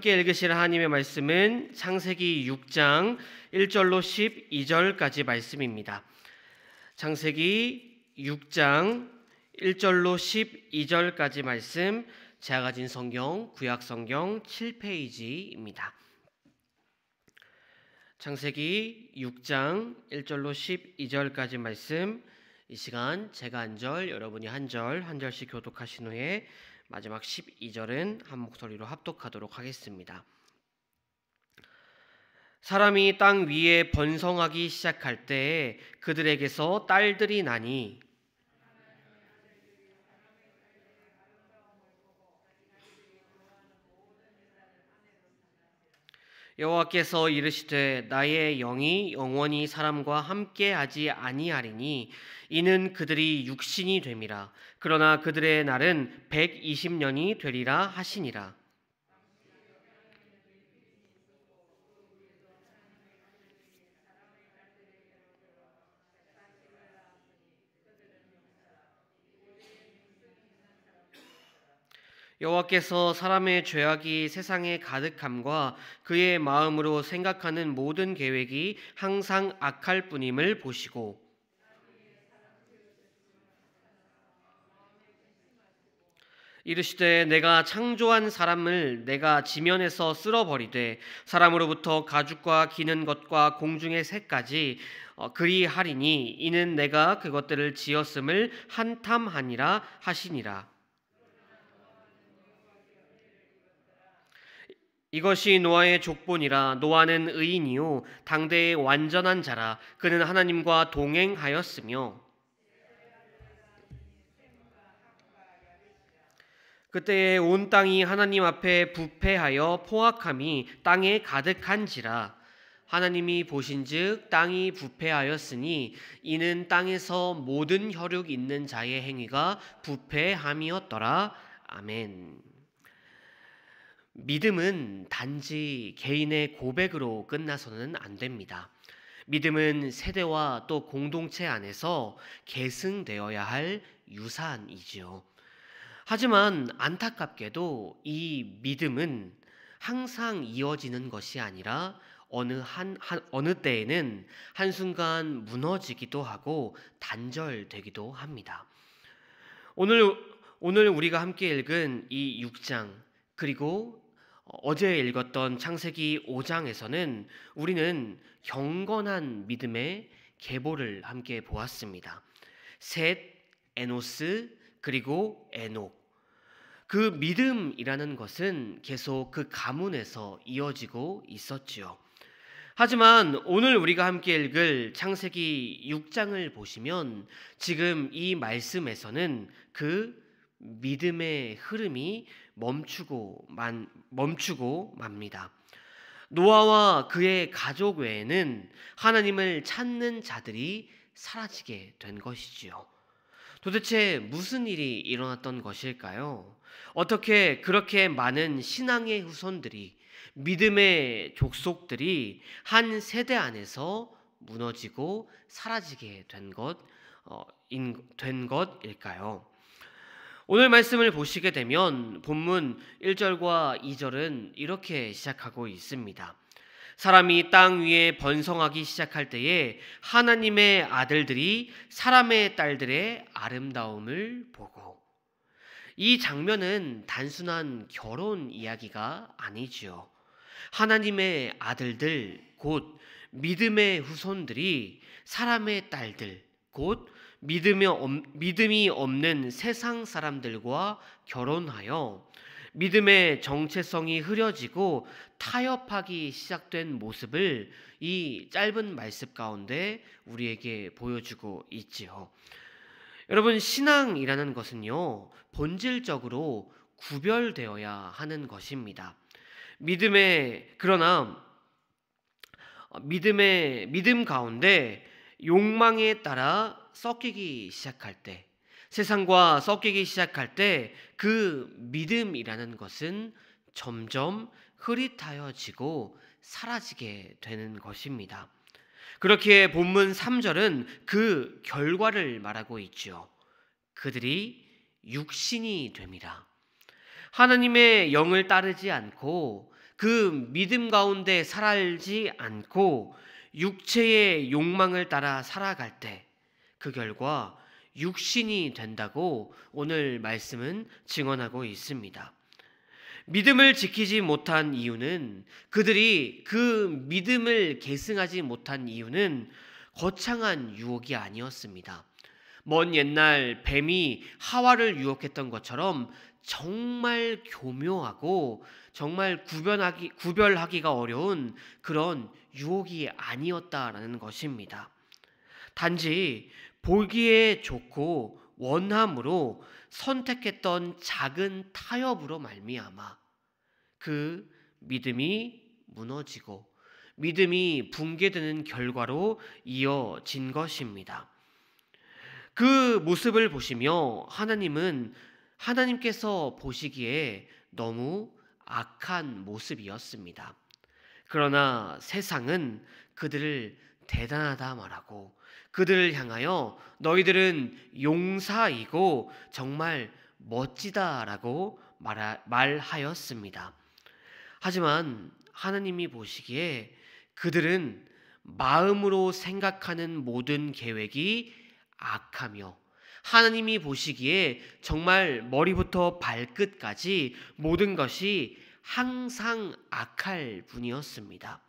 함께 읽으실 하나님의 말씀은 창세기 6장 1절로 12절까지 말씀입니다. 창세기 6장 1절로 12절까지 말씀, 제가 가진 성경 구약성경 7페이지입니다. 창세기 6장 1절로 12절까지 말씀, 이 시간 제가 한 절, 여러분이 한 절씩 교독하신 후에 마지막 12절은 한 목소리로 합독하도록 하겠습니다. 사람이 땅 위에 번성하기 시작할 때에 그들에게서 딸들이 나니 여호와께서 이르시되 나의 영이 영원히 사람과 함께하지 아니하리니 이는 그들이 육신이 됨이라. 그러나 그들의 날은 120년이 되리라 하시니라. 여호와께서 사람의 죄악이 세상에 가득함과 그의 마음으로 생각하는 모든 계획이 항상 악할 뿐임을 보시고 이르시되 내가 창조한 사람을 내가 지면에서 쓸어버리되 사람으로부터 가죽과 기는 것과 공중의 새까지 그리하리니 이는 내가 그것들을 지었음을 한탐하니라 하시니라. 이것이 노아의 족본이라. 노아는 의인이요 당대의 완전한 자라. 그는 하나님과 동행하였으며 그때에 온 땅이 하나님 앞에 부패하여 포악함이 땅에 가득한지라. 하나님이 보신즉 땅이 부패하였으니 이는 땅에서 모든 혈육 있는 자의 행위가 부패함이었더라. 아멘. 믿음은 단지 개인의 고백으로 끝나서는 안 됩니다. 믿음은 세대와 또 공동체 안에서 계승되어야 할 유산이지요. 하지만 안타깝게도 이 믿음은 항상 이어지는 것이 아니라 어느 때에는 한순간 무너지기도 하고 단절되기도 합니다. 오늘 우리가 함께 읽은 이 6장 그리고 어제 읽었던 창세기 5장에서는 우리는 경건한 믿음의 계보를 함께 보았습니다. 셋, 에노스, 그리고 에녹. 그 믿음이라는 것은 계속 그 가문에서 이어지고 있었지요. 하지만 오늘 우리가 함께 읽을 창세기 6장을 보시면 지금 이 말씀에서는 그 믿음의 흐름이 멈추고 맙니다. 노아와 그의 가족 외에는 하나님을 찾는 자들이 사라지게 된 것이지요. 도대체 무슨 일이 일어났던 것일까요? 어떻게 그렇게 많은 신앙의 후손들이, 믿음의 족속들이 한 세대 안에서 무너지고 사라지게 된 것일까요? 오늘 말씀을 보시게 되면 본문 1절과 2절은 이렇게 시작하고 있습니다. 사람이 땅 위에 번성하기 시작할 때에 하나님의 아들들이 사람의 딸들의 아름다움을 보고. 이 장면은 단순한 결혼 이야기가 아니지요. 하나님의 아들들, 곧 믿음의 후손들이 사람의 딸들, 곧 믿음이 없는 세상 사람들과 결혼하여 믿음의 정체성이 흐려지고 타협하기 시작된 모습을 이 짧은 말씀 가운데 우리에게 보여주고 있지요. 여러분, 신앙이라는 것은요, 본질적으로 구별되어야 하는 것입니다. 믿음 가운데 욕망에 따라 섞이기 시작할 때, 세상과 섞이기 시작할 때 그 믿음이라는 것은 점점 흐릿하여지고 사라지게 되는 것입니다. 그렇게 본문 3절은 그 결과를 말하고 있죠. 그들이 육신이 됨이라. 하나님의 영을 따르지 않고 그 믿음 가운데 살지 않고 육체의 욕망을 따라 살아갈 때 그 결과 육신이 된다고 오늘 말씀은 증언하고 있습니다. 믿음을 지키지 못한 이유는, 그들이 그 믿음을 계승하지 못한 이유는 거창한 유혹이 아니었습니다. 먼 옛날 뱀이 하와를 유혹했던 것처럼 정말 교묘하고 정말 구별하기가 어려운 그런 유혹이 아니었다라는 것입니다. 단지 보기에 좋고 원함으로 선택했던 작은 타협으로 말미암아 그 믿음이 무너지고 믿음이 붕괴되는 결과로 이어진 것입니다. 그 모습을 보시며 하나님께서 보시기에 너무 악한 모습이었습니다. 그러나 세상은 그들을 대단하다 말하고 그들을 향하여 너희들은 용사이고 정말 멋지다라고 말하였습니다. 하지만 하나님이 보시기에 그들은 마음으로 생각하는 모든 계획이 악하며 하나님이 보시기에 정말 머리부터 발끝까지 모든 것이 항상 악할 분이었습니다.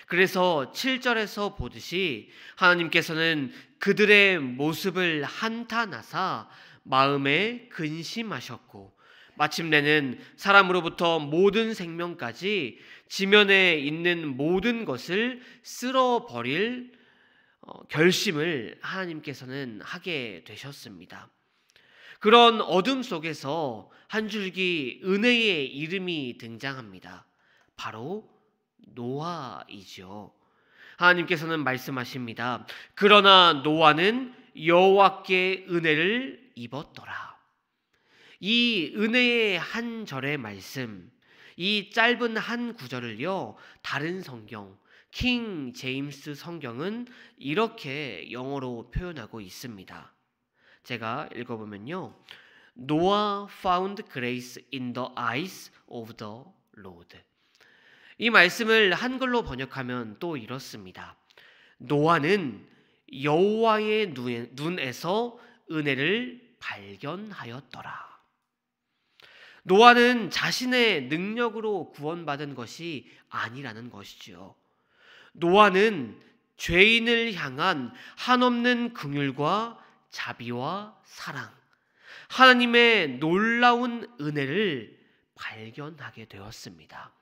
그래서 7절에서 보듯이 하나님께서는 그들의 모습을 한탄하사 마음에 근심하셨고 마침내는 사람으로부터 모든 생명까지 지면에 있는 모든 것을 쓸어버릴 결심을 하나님께서는 하게 되셨습니다. 그런 어둠 속에서 한 줄기 은혜의 이름이 등장합니다. 바로 노아이죠. 하나님께서는 말씀하십니다. 그러나 노아는 여호와께 은혜를 입었더라. 이 은혜의 한 절의 말씀, 이 짧은 한 구절을요, 다른 성경, 킹 제임스 성경은 이렇게 영어로 표현하고 있습니다. 제가 읽어보면요, Noah found grace in the eyes of the Lord. 이 말씀을 한글로 번역하면 또 이렇습니다. 노아는 여호와의 눈에서 은혜를 발견하였더라. 노아는 자신의 능력으로 구원받은 것이 아니라는 것이지요. 노아는 죄인을 향한 한없는 긍휼과 자비와 사랑, 하나님의 놀라운 은혜를 발견하게 되었습니다.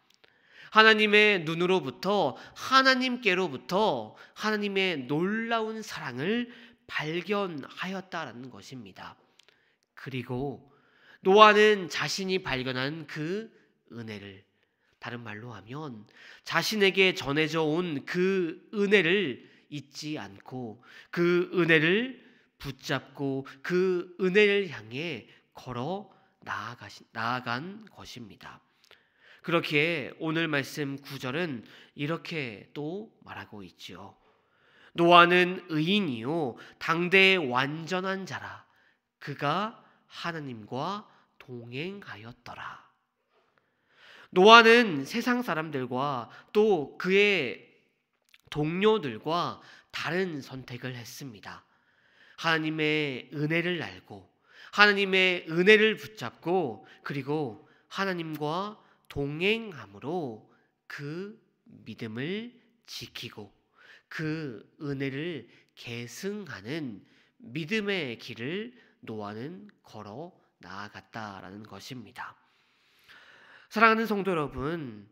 하나님의 눈으로부터 하나님께로부터 하나님의 놀라운 사랑을 발견하였다라는 것입니다. 그리고 노아는 자신이 발견한 그 은혜를, 다른 말로 하면 자신에게 전해져 온 그 은혜를 잊지 않고 그 은혜를 붙잡고 그 은혜를 향해 걸어 나아간 것입니다. 그렇기에 오늘 말씀 9절은 이렇게 또 말하고 있지요. 노아는 의인이요 당대의 완전한 자라. 그가 하나님과 동행하였더라. 노아는 세상 사람들과 또 그의 동료들과 다른 선택을 했습니다. 하나님의 은혜를 알고 하나님의 은혜를 붙잡고 그리고 하나님과 동행함으로 그 믿음을 지키고 그 은혜를 계승하는 믿음의 길을 노아는 걸어 나아갔다라는 것입니다. 사랑하는 성도 여러분,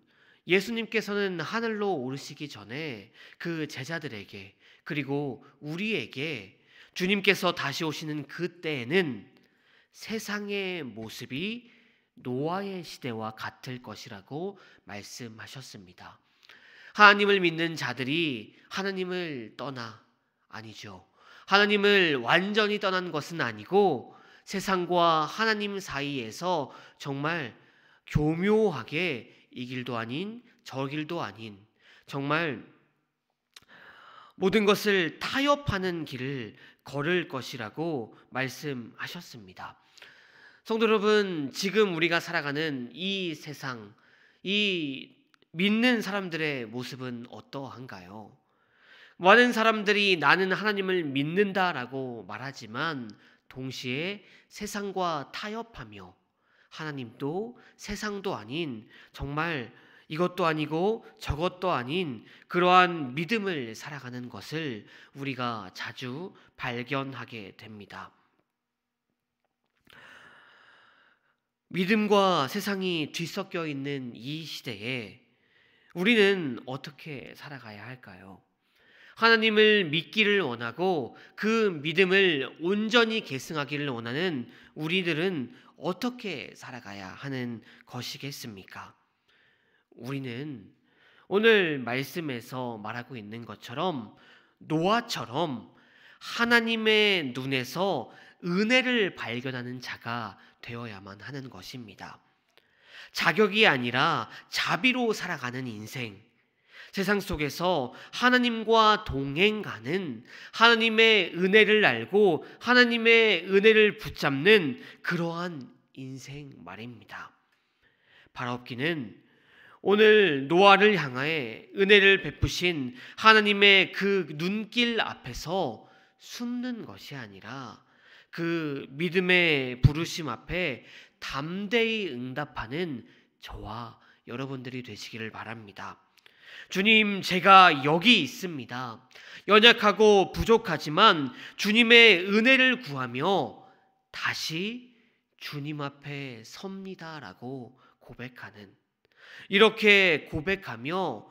예수님께서는 하늘로 오르시기 전에 그 제자들에게 그리고 우리에게 주님께서 다시 오시는 그때에는 세상의 모습이 노아의 시대와 같을 것이라고 말씀하셨습니다. 하나님을 믿는 자들이 하나님을 아니죠. 하나님을 완전히 떠난 것은 아니고 세상과 하나님 사이에서 정말 교묘하게 이 길도 아닌 저 길도 아닌 정말 모든 것을 타협하는 길을 걸을 것이라고 말씀하셨습니다. 성도 여러분, 지금 우리가 살아가는 이 세상, 이 믿는 사람들의 모습은 어떠한가요? 많은 사람들이 나는 하나님을 믿는다라고 말하지만 동시에 세상과 타협하며 하나님도 세상도 아닌 정말 이것도 아니고 저것도 아닌 그러한 믿음을 살아가는 것을 우리가 자주 발견하게 됩니다. 믿음과 세상이 뒤섞여 있는 이 시대에 우리는 어떻게 살아가야 할까요? 하나님을 믿기를 원하고 그 믿음을 온전히 계승하기를 원하는 우리들은 어떻게 살아가야 하는 것이겠습니까? 우리는 오늘 말씀에서 말하고 있는 것처럼 노아처럼 하나님의 눈에서 은혜를 발견하는 자가 되어야만 하는 것입니다. 자격이 아니라 자비로 살아가는 인생, 세상 속에서 하나님과 동행가는 하나님의 은혜를 알고 하나님의 은혜를 붙잡는 그러한 인생 말입니다. 바라옵기는 오늘 노아를 향하여 은혜를 베푸신 하나님의 그 눈길 앞에서 숨는 것이 아니라 그 믿음의 부르심 앞에 담대히 응답하는 저와 여러분들이 되시기를 바랍니다. 주님, 제가 여기 있습니다. 연약하고 부족하지만 주님의 은혜를 구하며 다시 주님 앞에 섭니다라고 고백하는, 이렇게 고백하며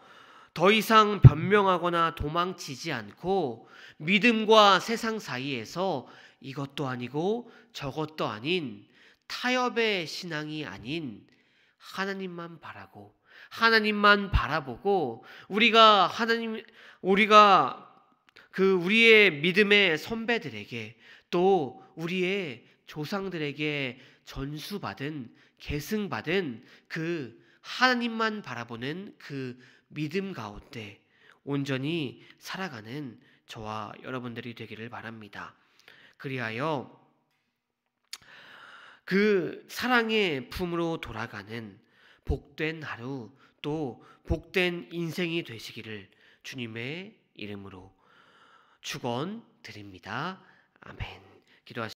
더 이상 변명하거나 도망치지 않고 믿음과 세상 사이에서 이것도 아니고 저것도 아닌 타협의 신앙이 아닌 하나님만 바라고 하나님만 바라보고 우리가 우리의 믿음의 선배들에게 또 우리의 조상들에게 전수받은 계승받은 그 하나님만 바라보는 그 믿음 가운데 온전히 살아가는 저와 여러분들이 되기를 바랍니다. 그리하여 그 사랑의 품으로 돌아가는 복된 하루 또 복된 인생이 되시기를 주님의 이름으로 축원드립니다. 아멘. 기도하시겠습니다.